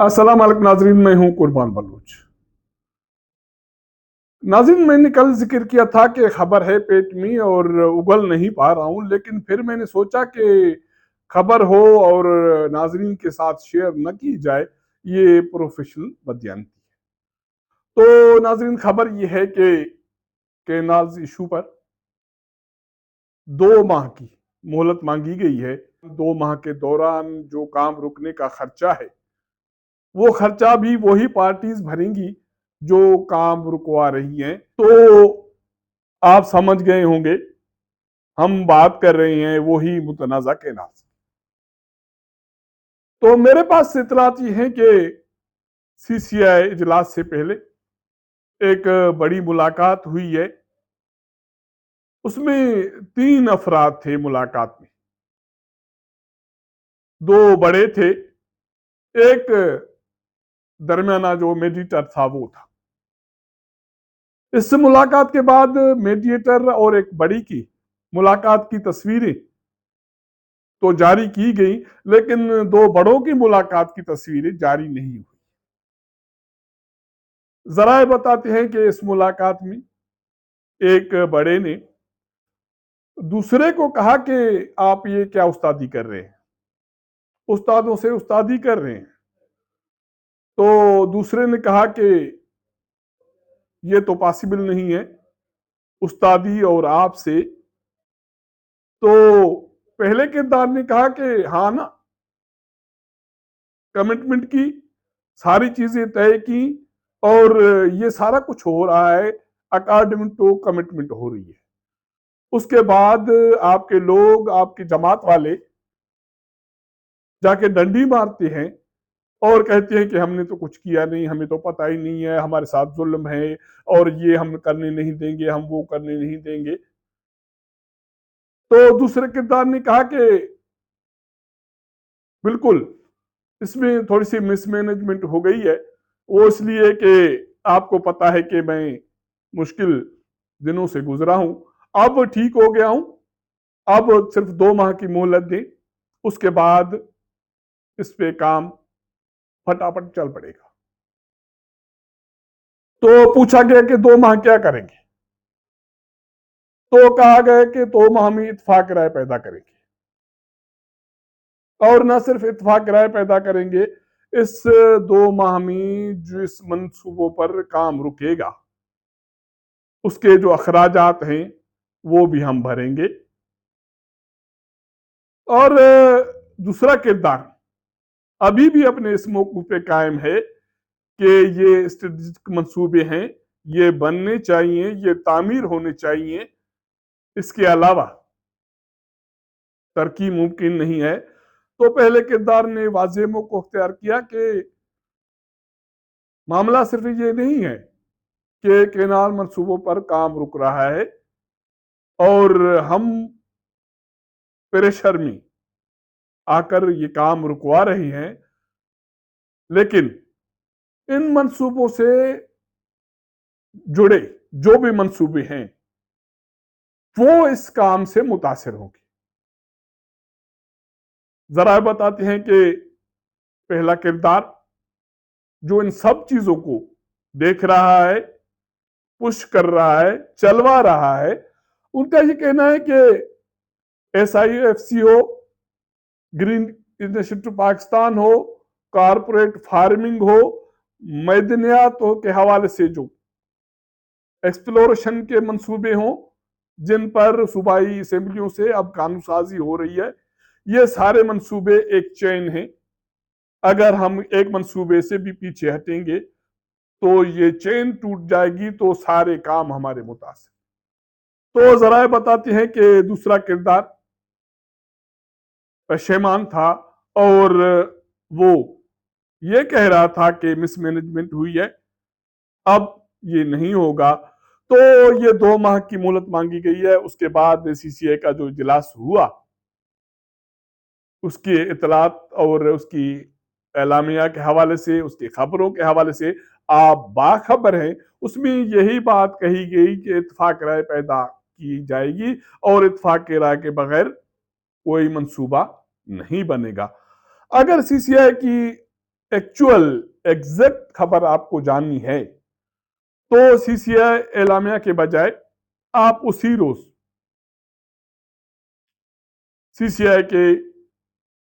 अस्सलाम वालेकुम नाजरीन, मैं हूं कुर्बान बलूच। नाज़रीन, मैंने कल जिक्र किया था कि खबर है पेट में और उगल नहीं पा रहा हूं, लेकिन फिर मैंने सोचा कि खबर हो और नाजरीन के साथ शेयर न की जाए, ये प्रोफेशनल बदयानती है। तो नाजरीन, खबर ये है कि केनाल्स इशू पर 2 माह की मोहलत मांगी गई है। 2 माह के दौरान जो काम रुकने का खर्चा है, वो खर्चा भी वही पार्टीज भरेंगी जो काम रुकवा रही हैं। तो आप समझ गए होंगे, हम बात कर रहे हैं वही मुतनाज़ा केनाल से। तो मेरे पास इतलात ये हैं कि सीसीआई इजलास से पहले एक बड़ी मुलाकात हुई है। उसमें 3 अफराद थे मुलाकात में। 2 बड़े थे, एक दरमियाना जो मेडिएटर था वो था। इस मुलाकात के बाद मेडिएटर और एक बड़ी की मुलाकात की तस्वीरें तो जारी की गई, लेकिन 2 बड़ों की मुलाकात की तस्वीरें जारी नहीं हुई। जराए बताते हैं कि इस मुलाकात में एक बड़े ने दूसरे को कहा कि आप ये क्या उस्तादी कर रहे हैं, उस्तादों से उस्तादी कर रहे हैं। तो दूसरे ने कहा कि ये तो पॉसिबल नहीं है, उस्तादी और आपसे। तो पहले किरदार ने कहा कि हाँ ना, कमिटमेंट की, सारी चीजें तय की और ये सारा कुछ हो रहा है, अकॉर्डिंग टू कमिटमेंट हो रही है। उसके बाद आपके लोग, आपकी जमात वाले जाके डंडी मारते हैं और कहते हैं कि हमने तो कुछ किया नहीं, हमें तो पता ही नहीं है, हमारे साथ जुल्म है और ये हम करने नहीं देंगे, हम वो करने नहीं देंगे। तो दूसरे किरदार ने कहा कि बिल्कुल, इसमें थोड़ी सी मिसमैनेजमेंट हो गई है। वो इसलिए कि आपको पता है कि मैं मुश्किल दिनों से गुजरा हूं, अब ठीक हो गया हूं, अब सिर्फ 2 माह की मोहलत दें, उसके बाद इस पे काम फटाफट चल पड़ेगा। तो पूछा गया कि 2 माह क्या करेंगे, तो कहा गया कि 2 माह में इत्तेफाक राय पैदा करेंगे। और न सिर्फ इत्तेफाक राय पैदा करेंगे, इस 2 माह में जिस मंसूबों पर काम रुकेगा उसके जो अखराजात हैं वो भी हम भरेंगे। और दूसरा किरदार अभी भी अपने इस मौकूफ पे कायम है कि ये स्ट्रेटेजिक मंसूबे हैं, ये बनने चाहिए, ये तामीर होने चाहिए, इसके अलावा तरक्की मुमकिन नहीं है। तो पहले किरदार ने वाज़ेह मौक़िफ़ अख्तियार किया कि मामला सिर्फ ये नहीं है कि केनाल मंसूबों पर काम रुक रहा है और हम प्रेशर में आकर ये काम रुकवा रहे हैं, लेकिन इन मंसूबों से जुड़े जो भी मंसूबे हैं वो इस काम से मुतासिर होंगे। जरा बताते हैं कि पहला किरदार जो इन सब चीजों को देख रहा है, पुश कर रहा है, चलवा रहा है, उनका ये कहना है कि SIFC हो, ग्रीन इनिशिएटिव पाकिस्तान हो, कारपोरेट फार्मिंग हो, मैदनियातों के हवाले से जो एक्सप्लोरेशन के मंसूबे हों जिन पर सूबाई असेंबलियों से अब कानून साजी हो रही है, ये सारे मंसूबे एक चेन है। अगर हम एक मंसूबे से भी पीछे हटेंगे तो ये चेन टूट जाएगी, तो सारे काम हमारे मुतासिर। तो जरा बताते हैं कि दूसरा किरदार पशेमान था और वो ये कह रहा था कि मिसमैनेजमेंट हुई है, अब ये नहीं होगा। तो ये 2 माह की मोहलत मांगी गई है। उसके बाद CCI का जो इजलास हुआ, उसकी इतलात और उसकी एलामिया के हवाले से, उसकी खबरों के हवाले से आप बाखबर हैं। उसमें यही बात कही गई कि इत्तेफाक राय पैदा की जाएगी और इत्तेफाक राय के बगैर कोई मंसूबा नहीं बनेगा। अगर CCI की एक्चुअल एग्जैक्ट खबर आपको जाननी है तो सीसीआई एलामिया के बजाय आप उसी रोज सीसीआई के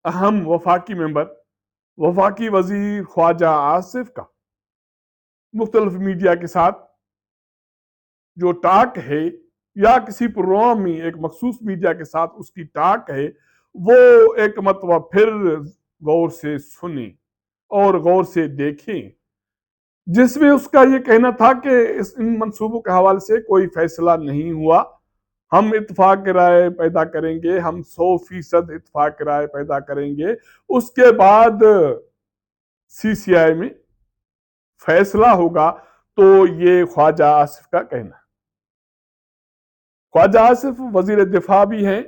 अहम वफाकी मेंबर वफाकी वजीर ख्वाजा आसिफ का मुख्तलिफ मीडिया के साथ जो टाक है या किसी प्रोग्राम में एक मखसूस मीडिया के साथ उसकी टाक है वो एक मरतबा फिर गौर से सुने और गौर से देखें, जिसमें उसका ये कहना था कि इन मंसूबों के हवाले से कोई फैसला नहीं हुआ, हम इत्तेफाक राय पैदा करेंगे, हम 100% इत्तेफाक राय पैदा करेंगे, उसके बाद सीसीआई में फैसला होगा। तो ये ख्वाजा आसिफ का कहना। ख्वाजा आसिफ वजीर दिफा भी हैं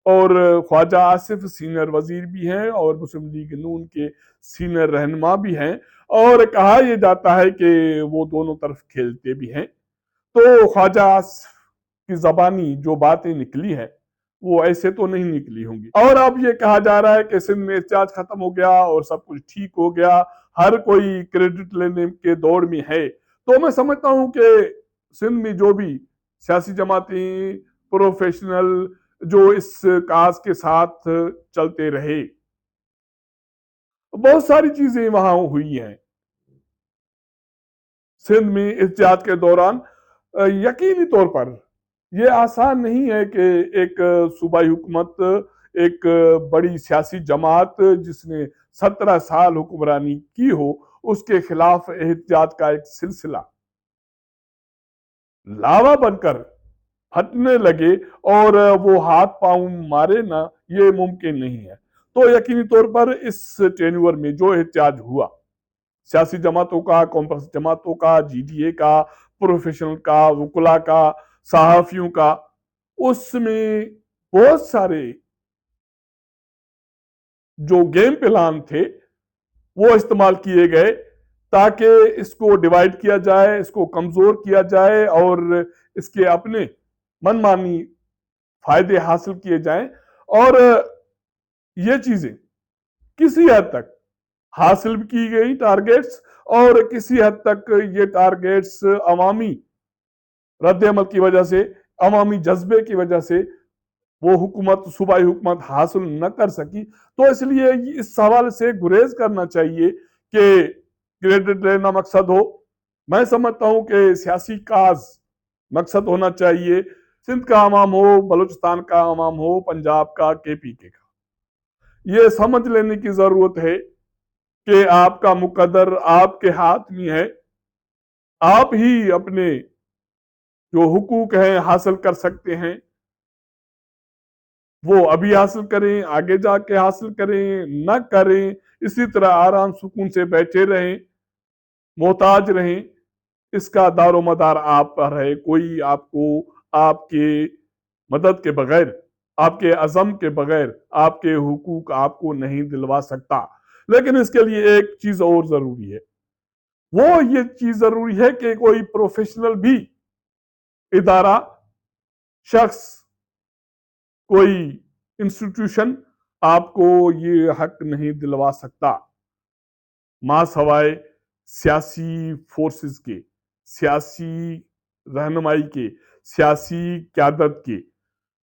और ख्वाजा आसिफ सीनियर वजीर भी हैं और मुस्लिम लीग नून के सीनियर रहनुमा भी हैं और कहा यह जाता है कि वो दोनों तरफ खेलते भी हैं। तो ख्वाजा आसिफ की जबानी जो बातें निकली हैं वो ऐसे तो नहीं निकली होंगी। और अब ये कहा जा रहा है कि सिंध में एहतियाज खत्म हो गया और सब कुछ ठीक हो गया, हर कोई क्रेडिट लेने के दौड़ में है। तो मैं समझता हूं कि सिंध में जो भी सियासी जमातें प्रोफेशनल जो इस काज के साथ चलते रहे, बहुत सारी चीजें वहां हुई हैं सिंध में एहतियाज के दौरान। यकीनी तौर पर यह आसान नहीं है कि एक सूबाई हुकूमत, एक बड़ी सियासी जमात जिसने 17 साल हुक्मरानी की हो, उसके खिलाफ एहतियाज का एक सिलसिला लावा बनकर फटने लगे और वो हाथ पांव मारे ना, ये मुमकिन नहीं है। तो यकीनी तौर पर इस टेन्योर में जो एहतियाज हुआ सियासी जमातों का, कॉम्प्रेस जमातों का, जीडीए का, प्रोफेशनल का, वकुला का, सहाफियों का, उसमें बहुत सारे जो गेम प्लान थे वो इस्तेमाल किए गए ताकि इसको डिवाइड किया जाए, इसको कमजोर किया जाए और इसके अपने मनमानी फायदे हासिल किए जाएं। और ये चीजें किसी हद तक हासिल भी की गई टारगेट्स, और किसी हद तक ये टारगेट्स अवामी रद्द-ए-अमल की वजह से, अवामी जज्बे की वजह से वो हुकूमत, सूबाई हुकूमत हासिल न कर सकी। तो इसलिए इस हवाले से गुरेज करना चाहिए कि क्रेडिट लेना मकसद हो। मैं समझता हूं कि सियासी काज मकसद होना चाहिए, सिंध का अवाम हो, बलूचिस्तान का अवाम हो, पंजाब का, केपीके का। ये समझ लेने की जरूरत है कि आपका मुकद्दर आपके हाथ में है, आप ही अपने जो हुकूक हैं हासिल कर सकते हैं, वो अभी हासिल करें, आगे जाके हासिल करें, न करें इसी तरह आराम सुकून से बैठे रहें, मोहताज रहें, इसका दारो मदार आप पर है। कोई आपको आपके मदद के बगैर, आपके अज़म के बगैर आपके हुकूक आपको नहीं दिलवा सकता। लेकिन इसके लिए एक चीज और जरूरी है, वो ये चीज जरूरी है कि कोई प्रोफेशनल भी इदारा, शख्स, कोई इंस्टीट्यूशन आपको ये हक नहीं दिलवा सकता मां सवाए सियासी फोर्सेस के, सियासी रहनुमाई के, सियासी क्यादत के।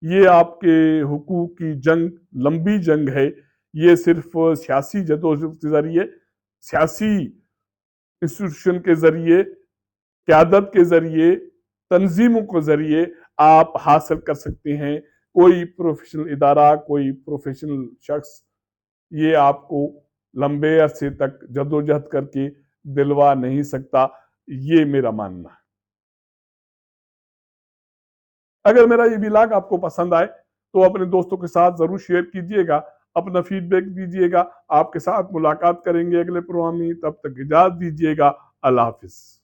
ये आपके हुकूक की जंग लंबी जंग है। ये सिर्फ सियासी जदोजहद के जरिए, सियासी इंस्टीट्यूशन के जरिए, क्यादत के जरिए, तंजीमों के जरिए आप हासिल कर सकते हैं। कोई प्रोफेशनल इदारा, कोई प्रोफेशनल शख्स ये आपको लंबे अरसे तक जदोजहद करके दिलवा नहीं सकता। ये मेरा मानना है। अगर मेरा ये व्लॉग आपको पसंद आए तो अपने दोस्तों के साथ जरूर शेयर कीजिएगा, अपना फीडबैक दीजिएगा। आपके साथ मुलाकात करेंगे अगले प्रोग्राम में, तब तक इजाजत दीजिएगा। अल्लाह हाफिज।